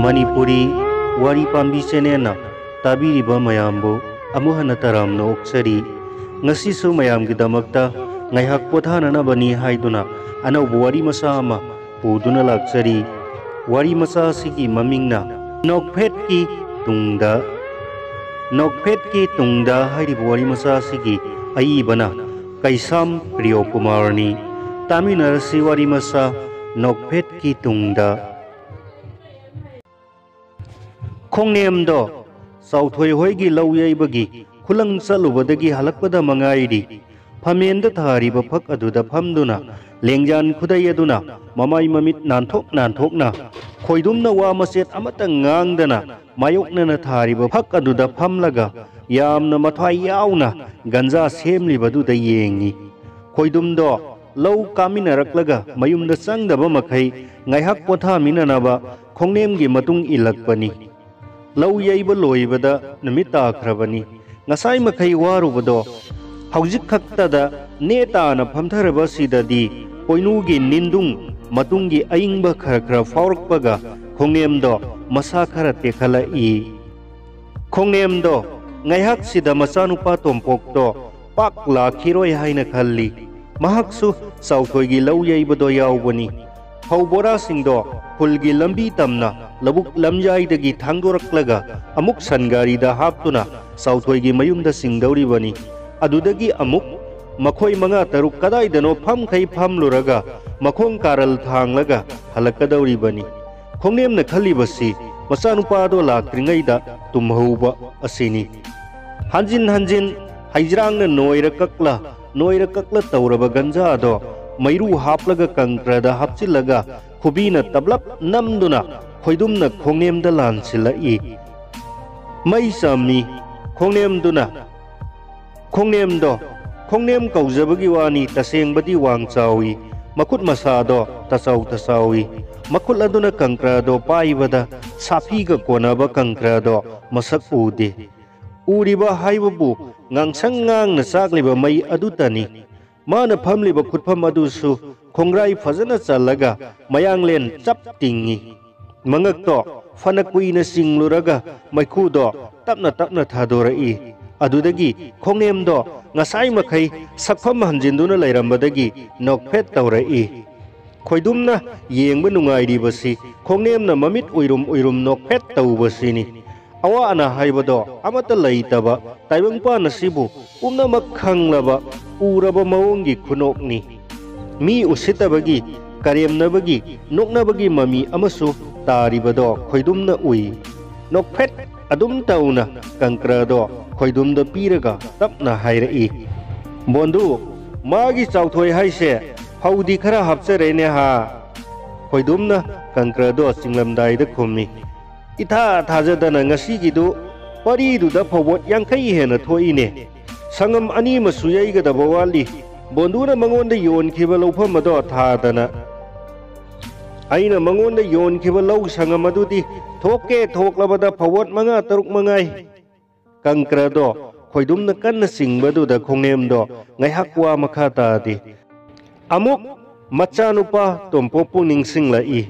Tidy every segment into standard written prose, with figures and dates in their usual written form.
मणिपुरी वारी पांबी चेनेना ताबीरिबा मयामबो अमुक हन्ना तरामना ओक्सरी ngasisu mayamgidamakta ngaiहak पोथाननबनी हाइदुना अनौब वारी मसा अमा पुदुना लाक्सरी वारी मसा सिगी ममिंगना नोकफेट की तुंगदा हाइरिब वारी मसा सिगी अईबना कैसाम प्रियो कुमारनी तामिनरसी वारी मसा नोकफेट की तुंगदा खोंगनेमदो साउथोय होयगी लौ यैबगी खुलंग चलुबदगी हलकपदा मंगाइरी फमेंद थारिब फक अदुदा फमदुना लेंजान खुदाई अदुना ममाई ममित नानथोकना खोइदुमना वा मसेत अमता ngang मायोकना थारिब फक अदुदा फमलगा यामना मथवाई यावना गंजा सेमलिबदुदा येंगी खोइदुमदो लौ कामिनरक्लगा मयुमदा चंगदबा मखै ngaiहक पोथामिननबा खोंगनेमगी मतुंग इलकपनी लौ यैब लोइबदा नुमित ताख्रबनी ngasai makai warubodo hauzik khaktada netana phamtharabasiddadi poinugi nindung matungi aingba khara faurakpaga khongnemdo masa khara tekhala I khongnemdo ngaihak sida masanupa tompokto pak lakhiroi haina khalli mahaksu sauthoigi lauyaibado yaubani haubora singdo khulgi lambi tamna labuk lamjaidagi thangdoraklaga amuk sangarida haptuna साउथोगी मयुमदा सिंगदौरिबनी अदुदगी अमुक मखोई मंगा तरुक कदाइदनो फम खै फमलुरगा मखोंग कारल थांगलगा हलकदौरिबनी खोंगनेमना खल्लिबसी मचानुपादो लाक्त्रिङैदा तुमहौबा असिनी हंजिन हाइज्रांगना noir कक्ला तौरबा गंजादो मैरू हापलगा कंक्रदा हापचिलगा खुबीना तबलब नमदुना खोइदुमना खोंगनेमदा लानसिलाई मै सामी खोंगनेम कौजबगी वानी तसेंगबदी वांग चावी मखुत मसादो तसावी मखुत अदुना कंक्रादो पाइबदा साफीगा कोनाबा कंक्रादो मसक उदे उरिबा हाइबबु ngang चाकलिबा मै अदुतनी माना फमलिबा खुटफम अदुसु खोंग्राई फजना चलगा मयांगलेन चप तिंगी मंगकतो फना कुइना सिंगलुरगा मैखुदो तपना थादोरई अदुदगी खोंगनेमदो ngasai makai sakfam hanjinduna lairambadagi nokphet tawrai खोइदुमना येंगबा नुंगाइरिबसी खोंगनेमना ममित उइरुम नोकफेट तौबसीनी अवा अना हाइबदो अमता लैतबा ताइबंगपा नसिबु पुमनमक खंगलबा उरबा मवंगी खुनोकनी मी उसितबगी करेमनबगी नोकनबगी ममी अमसु तारिबदो खोइदुमना उइ नोकफेट अदुम तौना कंक्रादो खोइदुमदा पीरगा तपना हाइरई बोंदु मागी चाउथोय हाइसे हौदी खरा हपचरेने हा खोइदुमना कंक्रादो चिंगलमदाइदा खुमी इथा थाजदना ngasigidu pariduda phobot yankai hena thoine sangam ani masuyaigadaba wali bonduna mangonda yonkiba lawfamado thadana aina mangonda yonkiba law sangam adudi thokke thoklabada phawot manga taruk mangai कंक्रादो खोइदुमना कन्ना सिंगबदुदा खोंगनेमदो ngaihakwa makha tadi amuk machanupa tompopu ningsinglai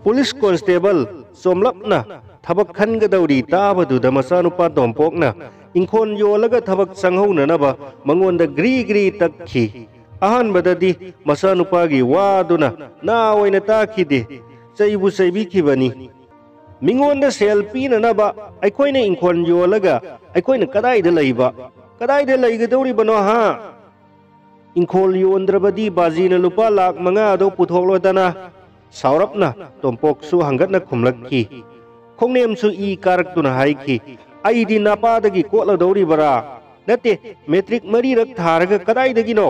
police constable सोमलपना थबक खनगदौरी ताबदुदा मचानुपा तोंपोकना इंखोन योलगा थबक संहौननबा मंगोंदा ग्री तक्खी अहानबददी मचानुपागी वादुना ना ओइना ताखिदे चैबु चैबिखिबनी मिंगोंदा सेल पीननबा अखोइना इंखोन योलगा अखोइना कदाइदा लैगदौरिबनो हा इंखोल योंद्रबदी बाजीना लुपा लाख मंगा दो पुथोकलोदना सावरपना तोंपोकसु हंगतना खुमलक्की खोंगनेमसु ई कारक्तुना हाइकी आइदी नापादगी कोलदौरिबरा नते मेट्रिक मरी रक थारगा कदाइदगिनो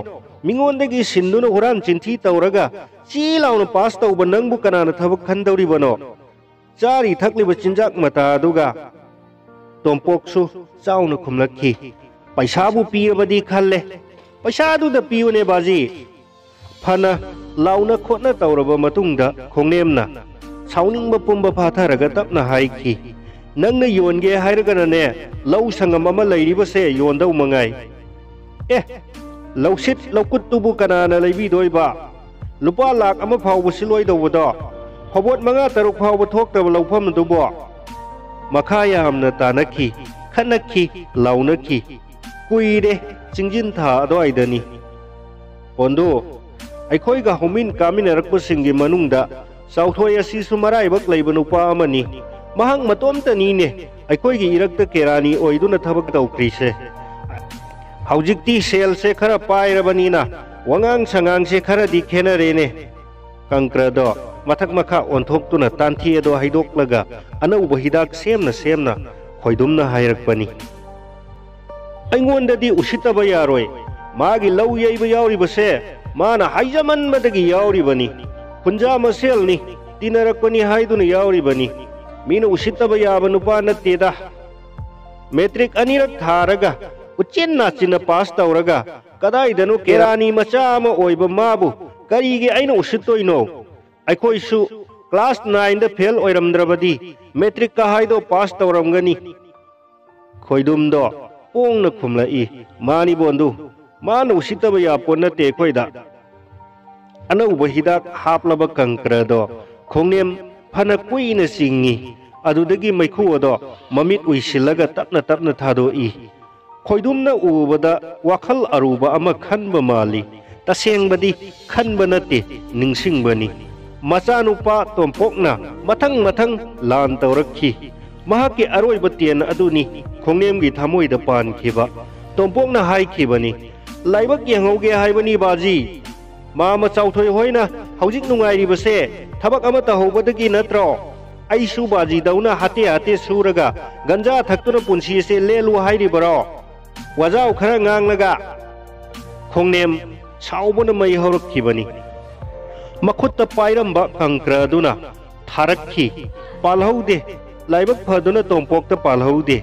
मिंगोंदगी सिंदुना हुरान चिंथी तौरगा चीलाउना पास तौबा नंगबु कनाना थबक खंदौरिबनो चारी थकलिबा चिंजाक मतादुगा तोंपोकसु चाउना खुमलक्की पैसाबु पीरबदी खल्ले पैसादुदा पीउने बाजी फना लाउना खोटना तौरबा मतुंगदा खोंगनेमना साउनिंगबा पुंबा फाथारगा तपना हाइकी नंगना योनगे हाइरगनाने लौ संगम अमा लैरिबसे योनदौ मंगाई लौसित लौकुत्तुबु कनाना लैबिदोइबा लुपा लाख अमा फावबु सिलोइदौबदो ꯐꯕꯣꯠ 5-6 ꯐꯥꯎꯕ ꯊꯣꯛꯇꯕ ꯂꯧꯐꯝ ꯑꯗꯨꯕꯨ ꯃꯈꯥ ꯌꯥꯝꯅ ꯇꯥꯅꯈꯤ, ꯈꯠꯅꯈꯤ, ꯂꯥꯎꯅꯈꯤ꯫ ꯀꯨꯏꯔꯦ ꯆꯤꯡꯖꯤꯟ ꯊꯥ ꯑꯗꯨꯋꯥꯏꯗꯅꯤ꯫ ꯕꯣꯟꯗꯨ, ꯑꯩꯈꯣꯏꯒ ꯍꯧꯃꯤꯟ ꯀꯥꯃꯤꯟꯅꯔꯛꯄꯁꯤꯡꯒꯤ ꯃꯅꯨꯡꯗ ꯆꯥꯎꯊꯣꯏ ꯑꯁꯤꯁꯨ ꯃꯔꯥꯏꯕꯛ ꯂꯩꯕ ꯅꯨꯄꯥ ꯑꯃꯅꯤ꯫ ꯃꯍꯥꯛ ꯃꯇꯣꯝꯇꯅꯤꯅꯦ ꯑꯩꯈꯣꯏꯒꯤ ꯏꯔꯛꯇ ꯀꯦꯔꯥꯅꯤ ꯑꯣꯏꯗꯨꯅ ꯊꯕꯛ ꯇꯧꯈ꯭ꯔꯤꯁꯦ꯫ ꯍꯧꯖꯤꯛꯇꯤ ꯁꯦꯜꯁꯦ ꯈꯔ ꯄꯥꯏꯔꯕꯅꯤꯅ ꯋꯥꯉꯥꯡ ꯁꯉꯥꯡꯁꯦ ꯈꯔꯗꯤ ꯈꯦꯅꯔꯦꯅꯦ꯫ ꯀꯪꯀ꯭ꯔꯗꯣ ꯃꯊꯛ ꯃꯈꯥ ꯑꯣꯟꯊꯣꯛꯇꯨꯅ ꯇꯥꯟꯊꯤ ꯑꯗꯣ ꯍꯩꯗꯣꯛꯂꯒ ꯑꯅꯧꯕ ꯍꯤꯗꯥꯛ ꯁꯦꯝꯅ ꯈꯣꯏꯗꯨꯝꯅ ꯍꯥꯏꯔꯛꯄꯅꯤ꯫ ꯑꯩꯉꯣꯟꯗꯗꯤ ꯎꯁꯤꯠꯇꯕ ꯌꯥꯔꯣꯏ꯫ ꯃꯥꯒꯤ ꯂꯧ ꯌꯩꯕ ꯌꯥꯎꯔꯤꯕꯁꯦ ꯃꯥꯅ ꯍꯥꯏꯖꯃꯟꯕꯗꯒꯤ ꯌꯥꯎꯔꯤꯕꯅꯤ꯫ ꯈꯨꯟꯖꯥ ꯃꯁꯦꯜꯅꯤ, ꯇꯤꯟꯅꯔꯛꯄꯅꯤ ꯍꯥꯏꯗꯨꯅ ꯌꯥꯎꯔꯤꯕꯅꯤ꯫ ꯃꯤꯅ ꯎꯁꯤꯠꯇꯕ ꯌꯥꯕ ꯅꯨꯄꯥ ꯅꯠꯇꯦꯗ꯫ ꯃꯦꯇ꯭ꯔꯤꯛ 2ꯔꯛ ꯊꯥꯔꯒ ꯎꯆꯤꯟ ꯅꯥꯆꯤꯟꯅ ꯄꯥꯁ ꯇꯧꯔꯒ ꯀꯗꯥꯏꯗꯅꯣ ꯀꯦꯔꯥꯅꯤ ꯃꯆꯥ ꯑꯃ ꯑꯣꯏꯕ ꯃꯥꯕꯨ ꯀꯔꯤꯒꯤ ꯑꯩꯅ ꯎꯁꯤꯠꯇꯣꯏꯅꯣ? ꯑꯩꯈꯣꯏꯁꯨ ꯀ꯭ꯂꯥꯁ 9ꯗ ꯐꯦꯜ ꯑꯣꯏꯔꯝꯗ꯭ꯔꯕꯗꯤ ꯃꯦꯇ꯭ꯔꯤꯛꯀ ꯍꯥꯏꯗꯣ ꯄꯥꯁ ꯇꯧꯔꯝꯒꯅꯤ꯫ ꯈꯣꯏꯗꯨꯝꯗꯣ ꯄꯣꯡꯅ ꯈꯨꯝꯂꯛꯏ, ꯃꯥꯅꯤ ꯕꯣꯟꯗꯨ, ꯃꯥꯅ ꯎꯁꯤꯠꯇꯕ ꯌꯥꯄꯣꯠ ꯅꯠꯇꯦ ꯑꯩꯈꯣꯏꯗ꯫ ꯑꯅꯧꯕ ꯍꯤꯗꯥꯛ ꯍꯥꯞꯂꯕ ꯀꯪꯀ꯭ꯔꯗꯣ ꯈꯣꯡꯅꯦꯝ ꯐꯅ ꯀꯨꯏꯅ ꯆꯤꯡꯉꯤ꯫ ꯑꯗꯨꯗꯒꯤ ꯃꯩꯈꯨ ꯑꯗꯣ ꯃꯃꯤꯠ ꯎꯏꯁꯤꯜꯂꯒ ꯇꯞꯅ ꯇꯥꯊꯣꯛꯏ꯫ ꯈꯣꯏꯗꯨꯝꯅ ꯎꯕꯗ ꯋꯥꯈꯜ ꯑꯔꯨꯕ ꯑꯃ ꯈꯟꯕ ꯃꯥꯜꯂꯤ꯫ ꯇꯁꯦꯡꯕꯗꯤ ꯈꯟꯕ ꯅꯠꯇꯦ, ꯅꯤꯡꯁꯤꯡꯕꯅꯤ꯫ ꯃꯆꯥꯅꯨꯄꯥ ꯇꯣꯝꯄꯣꯛꯅ ꯃꯊꯪ ꯂꯥꯟ ꯇꯧꯔꯛꯈꯤ꯫ ꯃꯍꯥꯛꯀꯤ ꯑꯔꯣꯏꯕ ꯇꯦꯟ ꯑꯗꯨꯅꯤ ꯈꯣꯡꯅꯦꯝꯒꯤ ꯊꯃꯣꯏꯗ ꯄꯥꯟꯈꯤꯕ꯫ ꯇꯣꯝꯄꯣꯛꯅ ꯍꯥꯏꯈꯤꯕꯅꯤ, ꯂꯥꯏꯕꯛ ꯌꯦꯡꯍꯧꯒꯦ ꯍꯥꯏꯕꯅꯤ ꯕꯥꯖꯤ꯫ ꯃꯥꯃ ꯆꯥꯎꯊꯣꯏ ꯍꯣꯏꯅ ꯍꯧꯖꯤꯛ ꯅꯨꯡꯉꯥꯏꯔꯤꯕꯁꯦ ꯊꯕꯛ ꯑꯃ ꯇꯧꯍꯧꯕꯗꯒꯤ ꯅꯠꯇ꯭ꯔꯣ? ꯑꯩꯁꯨ ꯕꯥꯖꯤꯗꯧꯅ ꯍꯥꯇꯦ ꯁꯨꯔꯒ ꯒꯟꯖꯥ ꯊꯛꯇꯨꯅ ꯄꯨꯟꯁꯤ ꯑꯁꯦ ꯂꯦꯜꯂꯨ ꯍꯥꯏꯔꯤꯕꯔꯣ? ꯋꯥꯖꯥꯎ ꯈꯔ ꯉꯥꯡꯂꯒ ꯈꯣꯡꯅꯦꯝ ꯁꯥꯎꯕꯅ ꯃꯩ ꯍꯧꯔꯛꯈꯤꯕꯅꯤ꯫ ꯃꯈꯨꯠꯇ ꯄꯥꯏꯔꯝꯕ ꯀꯪꯀ꯭ꯔ ꯑꯗꯨꯅ ꯊꯥꯔꯛꯈꯤ꯫ ꯄꯥꯜꯍꯧꯗꯦ꯫ ꯂꯥꯏꯕꯛ ꯐꯗꯨꯅ ꯇꯣꯝꯄꯣꯛꯇ ꯄꯥꯜꯍꯧꯗꯦ꯫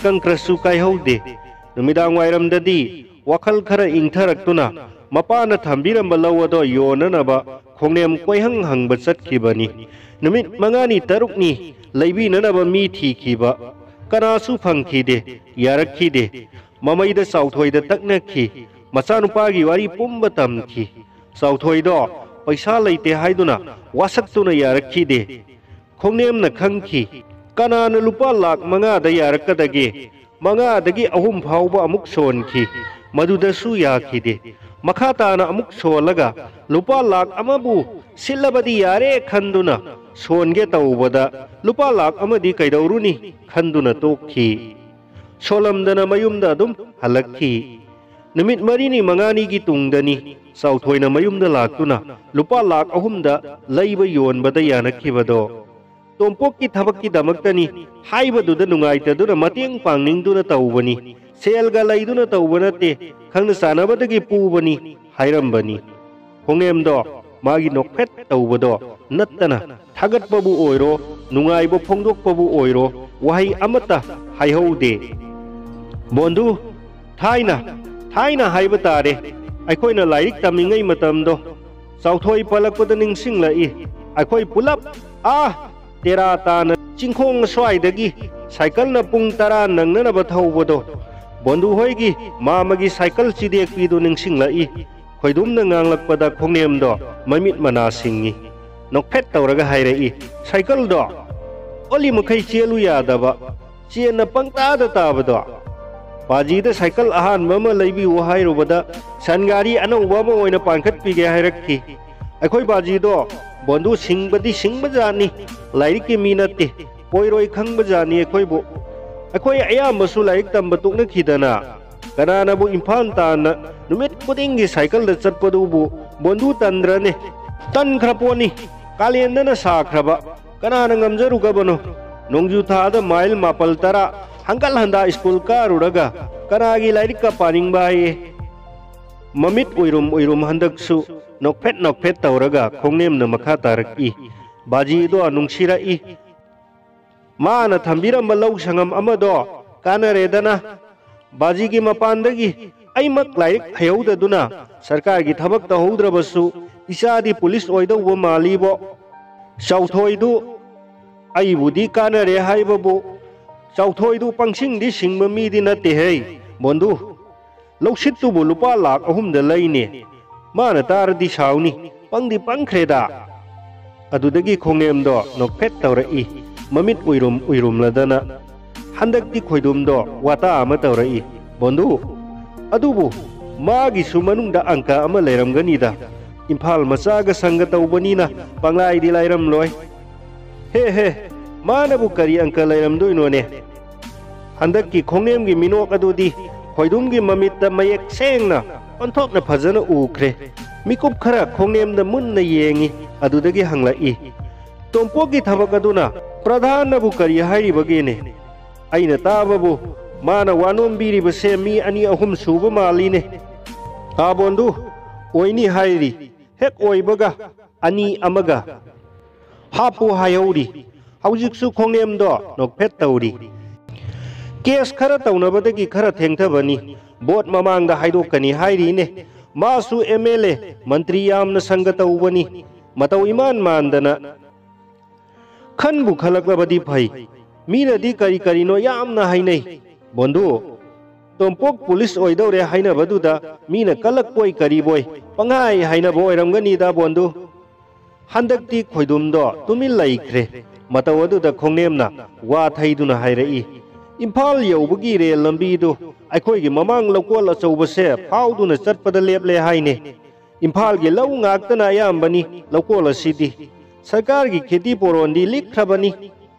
ꯀꯪꯀ꯭ꯔꯁꯨ ꯀꯥꯏꯍꯧꯗꯦ꯫ ꯅꯨꯃꯤꯗꯥꯡ ꯋꯥꯏꯔꯝꯗꯗꯤ ꯋꯥꯈꯜ ꯈꯔ ꯏꯪꯊꯔꯛꯇꯨꯅ ꯃꯄꯥꯅ ꯊꯝꯕꯤꯔꯝꯕ ꯂꯧ ꯑꯗꯣ ꯌꯣꯟꯅꯅꯕ ꯈꯣꯡꯅꯦꯝ ꯀꯣꯏꯍꯪ ꯍꯪꯕ ꯆꯠꯈꯤꯕꯅꯤ꯫ ꯅꯨꯃꯤꯠ 5-6ꯅꯤ ꯂꯩꯕꯤꯅꯅꯕ ꯃꯤ ꯊꯤꯈꯤꯕ꯫ ꯀꯅꯥꯁꯨ ꯐꯪꯈꯤꯗꯦ, ꯌꯥꯔꯛꯈꯤꯗꯦ꯫ ꯃꯃꯩꯗ ꯆꯥꯎꯊꯣꯏꯗ ꯇꯛꯅꯈꯤ꯫ ꯃꯆꯥꯅꯨꯄꯥꯒꯤ ꯋꯥꯔꯤ ꯄꯨꯝꯕ ꯇꯝꯈꯤ꯫ ꯆꯥꯎꯊꯣꯏꯗꯣ ꯄꯩꯁꯥ ꯂꯩꯇꯦ ꯍꯥꯏꯗꯨꯅ ꯋꯥꯁꯛꯇꯨꯅ ꯌꯥꯔꯛꯈꯤꯗꯦ꯫ ꯈꯣꯡꯅꯦꯝꯅ ꯈꯪꯈꯤ, ꯀꯅꯥꯅ ꯂꯨꯄꯥ ꯂꯥꯈ 5ꯗ ꯌꯥꯔꯛꯀꯗꯒꯦ? 5ꯗꯒꯤ 3 ꯐꯥꯎꯕ ꯑꯃꯨꯛ ꯁꯣꯟꯈꯤ, ꯃꯗꯨꯗꯁꯨ ꯌꯥꯈꯤꯗꯦ꯫ ꯃꯈꯥ ꯇꯥꯅ ꯑꯃꯨꯛ ꯁꯣꯜꯂꯒ ꯂꯨꯄꯥ ꯂꯥꯈ 1ꯕꯨ ꯁꯤꯠꯂꯕꯗꯤ ꯌꯥꯔꯦ ꯈꯟꯗꯨꯅ ꯁꯣꯟꯒꯦ ꯇꯧꯕꯗ ꯂꯨꯄꯥ ꯂꯥꯈ 1ꯗꯤ ꯀꯩꯗꯧꯔꯨꯅꯤ ꯈꯟꯗꯨꯅ ꯇꯣꯛꯈꯤ꯫ ꯁꯣꯜꯂꯝꯗꯅ ꯃꯌꯨꯝꯗ ꯑꯗꯨꯝ ꯍꯜꯂꯛꯈꯤ꯫ ꯅꯨꯃꯤꯠ 4-5ꯅꯤꯒꯤ ꯇꯨꯡꯗꯅꯤ ꯆꯥꯎꯊꯣꯏꯅ ꯃꯌꯨꯝꯗ ꯂꯥꯛꯇꯨꯅ ꯂꯨꯄꯥ ꯂꯥꯈ 3ꯗ ꯂꯩꯕ ꯌꯣꯟꯕꯗ ꯌꯥꯅꯈꯤꯕꯗꯣ꯫ ꯇꯣꯝꯄꯣꯛꯀꯤ ꯊꯕꯛꯀꯤꯗꯃꯛꯇꯅꯤ ꯍꯥꯏꯕꯗꯨꯗ ꯅꯨꯡꯉꯥꯏꯇꯗꯨꯅ ꯃꯇꯦꯡ ꯄꯥꯡꯅꯤꯡꯗꯨꯅ ꯇꯧꯕꯅꯤ꯫ ꯁꯦꯜꯒ ꯂꯩꯗꯨꯅ ꯇꯧꯕ ꯅꯠꯇꯦ, ꯈꯪꯅ ꯆꯥꯟꯅꯕꯗꯒꯤ ꯄꯨꯕꯅꯤ ꯍꯥꯏꯔꯝꯕꯅꯤ꯫ ꯈꯣꯡꯅꯦꯝꯗꯣ ꯃꯥꯒꯤ ꯅꯣꯛꯐꯦꯠ ꯇꯧꯕꯗꯣ ꯅꯠꯇꯅ ꯊꯥꯒꯠꯄꯕꯨ ꯑꯣꯏꯔꯣ, ꯅꯨꯡꯉꯥꯏꯕ ꯐꯣꯡꯗꯣꯛꯄꯕꯨ ꯑꯣꯏꯔꯣ ꯋꯥꯍꯩ ꯑꯃꯠꯇ ꯍꯥꯏꯍꯧꯗꯦ꯫ ꯕꯣꯟꯗꯨ, ꯊꯥꯏꯅ ꯍꯥꯏꯕ ꯇꯥꯔꯦ, ꯑꯩꯈꯣꯏꯅ ꯂꯥꯏꯔꯤꯛ ꯇꯝꯃꯤꯉꯩ ꯃꯇꯝꯗꯣ꯫ ꯆꯥꯎꯊꯣꯏ ꯄꯜꯂꯛꯄꯗ ꯅꯤꯡꯁꯤꯡꯂꯛꯏ꯫ ꯑꯩꯈꯣꯏ ꯄꯨꯂꯞ ꯇꯦꯔꯥ ꯇꯥꯅ ꯆꯤꯡꯈꯣꯡ ꯑꯁ꯭ꯋꯥꯏꯗꯒꯤ ꯁꯥꯏꯀꯜꯅ ꯄꯨꯡ 10 ꯅꯪꯅꯅꯕ ꯊꯧꯕꯗꯣ꯫ ꯕꯣꯟꯗꯨ ꯍꯣꯏꯒꯤ ꯃꯥꯃꯒꯤ ꯁꯥꯏꯀꯜ ꯆꯤꯗꯦꯛꯄꯤꯗꯨ ꯅꯤꯡꯁꯤꯡꯂꯛꯏ꯫ ꯈꯣꯏꯗꯨꯝꯅ ꯉꯥꯡꯂꯛꯄꯗ ꯈꯣꯡꯅꯦꯝꯗꯣ ꯃꯃꯤꯠ ꯃꯅꯥ ꯁꯤꯡꯉꯤ꯫ ꯅꯣꯛꯐꯦꯠ ꯇꯧꯔꯒ ꯍꯥꯏꯔꯛꯏ, ꯁꯥꯏꯀꯜꯗꯣ ꯑꯣꯜꯂꯤ ꯃꯈꯩ ꯆꯦꯜꯂꯨ ꯌꯥꯗꯕ, ꯆꯦꯟꯅ ꯄꯪꯇꯥꯗ ꯇꯥꯕꯗꯣ꯫ ꯕꯥꯖꯤꯗ ꯁꯥꯏꯀꯜ ꯑꯍꯥꯟꯕ ꯑꯃ ꯂꯩꯕꯤꯌꯨ ꯍꯥꯏꯔꯨꯕꯗ ꯁꯟꯒꯥꯔꯤ ꯑꯅꯧꯕ ꯑꯃ ꯑꯣꯏꯅ ꯄꯥꯟꯈꯠꯄꯤꯒꯦ ꯍꯥꯏꯔꯛꯈꯤ꯫ ꯑꯩꯈꯣꯏ ꯕꯥꯖꯤꯗꯣ ꯕꯣꯟꯗꯨ ꯁꯤꯡꯕꯗꯤ ꯁꯤꯡꯕꯖꯥꯠꯅꯤ, ꯂꯥꯏꯔꯤꯛꯀꯤ ꯃꯤ ꯅꯠꯇꯦ, ꯑꯣꯏꯔꯣꯏ ꯈꯪꯕꯖꯥꯠꯅꯤ ꯑꯩꯈꯣꯏꯕꯨ꯫ ꯑꯩꯈꯣꯏ ꯑꯌꯥꯝꯕꯁꯨ ꯂꯥꯏꯔꯤꯛ ꯇꯝꯕ ꯇꯣꯛꯅꯈꯤꯗꯅ ꯀꯅꯥꯅꯕꯨ ꯏꯝꯐꯥꯜ ꯇꯥꯟꯅ ꯅꯨꯃꯤꯠ ꯈꯨꯗꯤꯡꯒꯤ ꯁꯥꯏꯀꯜꯗ ꯆꯠꯄꯗꯨꯕꯨ ꯕꯣꯟꯗꯨ ꯇꯟꯗ꯭ꯔꯅꯦ? ꯇꯟꯈ꯭ꯔꯄꯣꯠꯅꯤ, ꯀꯥꯂꯦꯟꯗꯅ ꯁꯥꯈ꯭ꯔꯕ, ꯀꯅꯥꯅ ꯉꯝꯖꯔꯨꯒꯕꯅꯣ? ꯅꯣꯡꯖꯨ ꯊꯥꯗ ꯃꯥꯏꯜ 9-10 ꯍꯪꯒꯠ ꯍꯟꯗꯥ ꯁ꯭ꯀꯨꯜ ꯀꯥꯔꯨꯔꯒ ꯀꯅꯥꯒꯤ ꯂꯥꯏꯔꯤꯛꯀ ꯄꯥꯅꯤꯡꯕ ꯍꯥꯏꯌꯦ꯫ ꯃꯃꯤꯠ ꯎꯏꯔꯨꯝ ꯍꯟꯗꯛꯁꯨ ꯅꯣꯛꯐꯦꯠ ꯇꯧꯔꯒ ꯈꯣꯡꯅꯦꯝꯅ ꯃꯈꯥ ꯇꯥꯔꯛꯏ꯫ ꯕꯥꯖꯤꯗꯣ ꯅꯨꯡꯁꯤꯔꯛꯏ꯫ ꯃꯥꯅ ꯊꯝꯕꯤꯔꯝꯕ ꯂꯧ ꯁꯪꯉꯝ ꯑꯃꯗꯣ ꯀꯥꯟꯅꯔꯦꯗꯅ꯫ ꯕꯥꯖꯤꯒꯤ ꯃꯄꯥꯟꯗꯒꯤ ꯑꯩꯃꯛ ꯂꯥꯏꯔꯤꯛ ꯍꯩꯍꯧꯗꯗꯨꯅ ꯁꯔꯀꯥꯔꯒꯤ ꯊꯕꯛ ꯇꯧꯍꯧꯗ꯭ꯔꯕꯁꯨ ꯏꯆꯥꯗꯤ ꯄꯨꯂꯤꯁ ꯑꯣꯏꯗꯧꯕ ꯃꯥꯜꯂꯤꯕꯣ꯫ ꯆꯥꯎꯊꯣꯏꯗꯨ ꯑꯩꯕꯨꯗꯤ ꯀꯥꯟꯅꯔꯦ ꯍꯥꯏꯕꯕꯨ ꯆꯥꯎꯊꯣꯏꯗꯨ ꯄꯪꯁꯤꯡꯗꯤ ꯁꯤꯡꯕ ꯃꯤꯗꯤ ꯅꯠꯇꯦꯍꯦ ꯕꯣꯟꯗꯨ꯫ ꯂꯧꯁꯤꯠꯇꯨꯕꯨ ꯂꯨꯄꯥ ꯂꯥꯈ 3ꯗ ꯂꯩꯅꯦ꯫ ꯃꯥꯅ ꯇꯥꯔꯗꯤ ꯁꯥꯎꯅꯤ, ꯄꯪꯗꯤ ꯄꯪꯈ꯭ꯔꯦꯗ꯫ अदुदगी खोंगनेमदो नोकफेट तौरई ममित उइरुमलदना हंदक्ति खोइदुमदो वाता अमा तौरई बंधु अदुबु मागी सुमनुंगदा अंका अमा लेरमगनीदा इम्फाल मचागा संग तौबनीना पंगलाइदि लाइरमलोय हे मानबु करी अंका लेरमदोइनोने हंदक्की खोंगनेमगी मिनोक अदुदी खोइदुमगी ममितदा मयेक सेंगना ओंथोकना फजना उख्रे मिकुप खरा खोंगनेमदा मुन्ना येंगी अदुदगी हंगलाई तोंपोगी थबक अदुना प्रधानबु करी हाइरिबगेने अइना ताबबु माना वानोमबीरिबसे मी अनि अहुम सुब मालीने ताबोंदु ओइनी हाइरी हेक ओइबगा अनि अमगा हापु हायौरी हौजिकसु खोंगनेमदो नोकफेट तौरी केस खरा तौनबदगी खरा थेंथबनी बोट ममांगदा हाइदोकनी हाइरीने मासु एमएलए मंत्री यामना संग तौबनी मतौ इमान मानदना खनबु खलकलबदी फै मीनदी करी करीनो यामना हाइनै बंधु तोंपोक पुलिस ओइदौरे हाइनबदुदा मीना कलकपोय करीबोय पंगाई हाइनबो ओइरमगनीदा बंधु हंदक्ति खोइदुमदो तुमिल लैख्रे मतौ अदुदा खोंगनेमना वा थैदुना हाइरई इम्फाल यौबगी रेल लंबीदु अखोइगी ममांग लौकोल अचौबसे फाउदुना चटपदा लेपले हाइने इम्फाल गी लौ ngakतना यामबनी लौकोल असिदी सरकार की खेती पोरोंदी लिखख्रबनी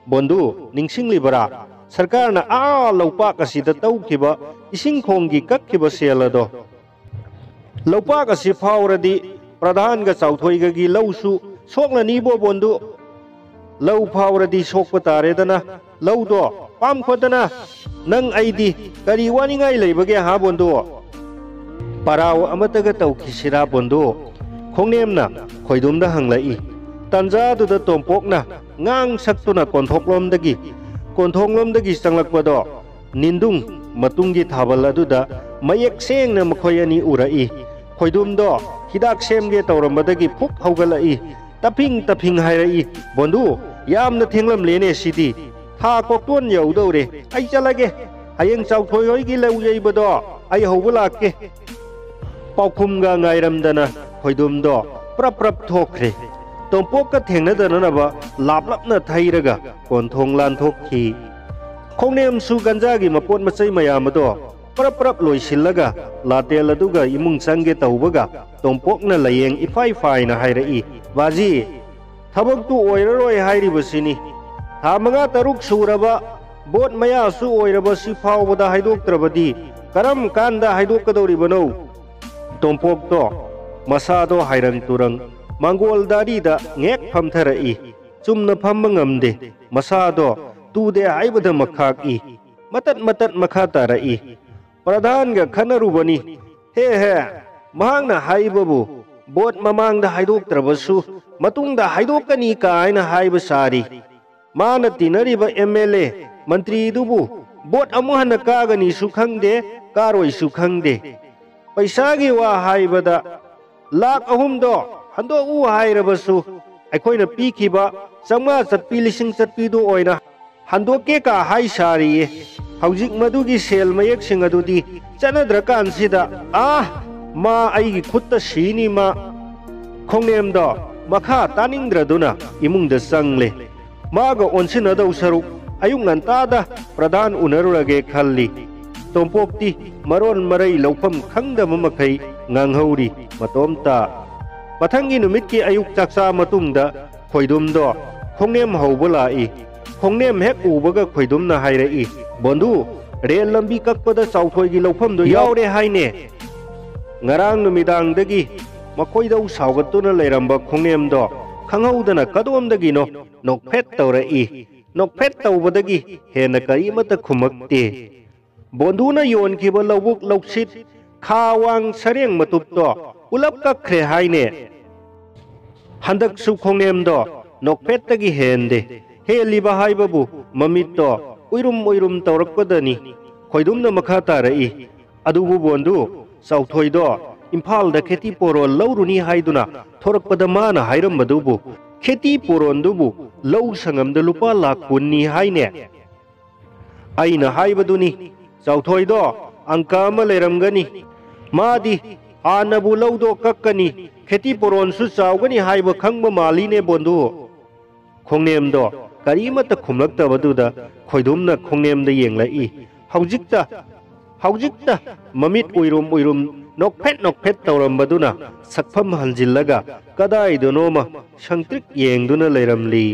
बंधु निंगसिंगलिबरा सरकार ना आ लौपाक असिदा तौखिबा इसिंग खोंगी कक्खिबा सेलदो लौपाक असि फाउरदी प्रधान गा चौथोइगगी लौसु सोक्लनीबो बंधु लौ फाउरदी सोकप तारेदना लौदो पाम खोदना नंग आइदी करी वानिंगाई लेबगे हा बंधु पराव अमतगा तौखिसिरा बंधु खोंगनेमना खोइदुमदा हंगलाई तंजादुदा तोंपोकना ngang sakuna konthonglomdagi changlakpado nindung matungi thabal aduda mayek sengna makhoyani urai khoidumdo hidak semge tawrambadagi phuk haugalai taping hairai bondu yamna thenglam lene sidi tha kokton yaudore ai chalage hayeng chauthoi hoigi leuyeibodo ai hobulake paukhumga ngairamdana khoidumdo prap thokre तोंपोक का थेंगनदनबा लापलापना थैरगा कोंथोंग लानथोखी खोंगनेम सु गंजागी मपोट मचै मयामदो प्रप लोइसिल्लगा लातेल अदुगा इमुंग चंगे तौबगा तोंपोकना लयेंग इफाई फाइना हाइरई बाजी थबकतु ओइररोय हाइरिबसिनी था मंगा तरुक सुरबा boat मया सु ओइरबसि फावबदा हाइदोक्त्रबदी करम कांदा हाइदोकदौरिबनो तोंपोकतो मसादो हाइरंग तुरंग Mongol दारीदा ngek famtharai chumna famma ngamde masado tude aibada makhaki matat makha tarai pradhan ga khanarubani he mahangna haibabu bot mamangda haidok trabasu matungda haidokani kaina haiba sari mana tinariba MLA mantri dubu bot amuhana kagani su khangde karoi su khangde paisa gi wa haibada lak ahum do हंदो उ हाइरबसु अखोइना पीखिबा चंगा चटपी लिसिंग चटपीदो ओइना हंदो के का high सारिये हौजिक मदुगी cell मयक सिंग अदुदी चनद्रकान सिदा मा आइगी खुत्ता सीनी मा खोंगनेमदो मखा तानिंद्रदुना इमुंगदा चंगले मागा ओनसिनदौ सरुक अयुंग ngंतादा प्रधान उनरुरगे खल्ली तोंपोक्ति मरोन मरई लौफम खंगदम मखै nganghौरी मतोमता मथंगी नुमित की अयुक चाक्सा मतुंगदा खोइदुमदो खोंगनेम हौबलाई खोंगनेम हेक उबगा खोइदुमना हाइरई बंधु रेल लंबी कक्पदा चौथोइगी लौफमदो यावरे हाइने ngarang numidanगदगी मखोइदौ सावगतुना लेरंबा खोंगनेमदो खंगौदना कदोमदगी नो नोकफेट तौरई नोकफेट तौबदगी हेना करीमता खुमक्ते बंधुना योनखिबा लौबुक लौसित खावांग सरेंग मतुपतो उलप कख्रे हाइने हंदक सु खोंगनेमदो नोकफेटगी हेंदे हेलिबा हाइबबु ममितो उइरुम तौरकपदनी खोइदुमना मखा तारई अदुबु बंधु चौथोइदो इम्फाल दा खेती पोरो लौरुनी हाइदुना थोरकपदा माना हाइरमबदुबु खेती पोरोंदुबु लौ संगमदा लुपा लाख कुन्नी हाइने आइना हाइबदुनी चौथोइदो अंका अमा लेरमगनी मादी आनबु लौदो कक्कनी खेती पोरोन सु चावगनी हाइब खंगबा मालीने बंधु खोंनेमदो करीमत खुमलक्तबदुदा खोइदुमना खोंनेमदा येंगलई हौजिकता ममित उइरुम नोकफेट तौरम्बदुना सकफम हंजिल्लगा कदाइदनोमा संत्रिक येंगदुना लेरमली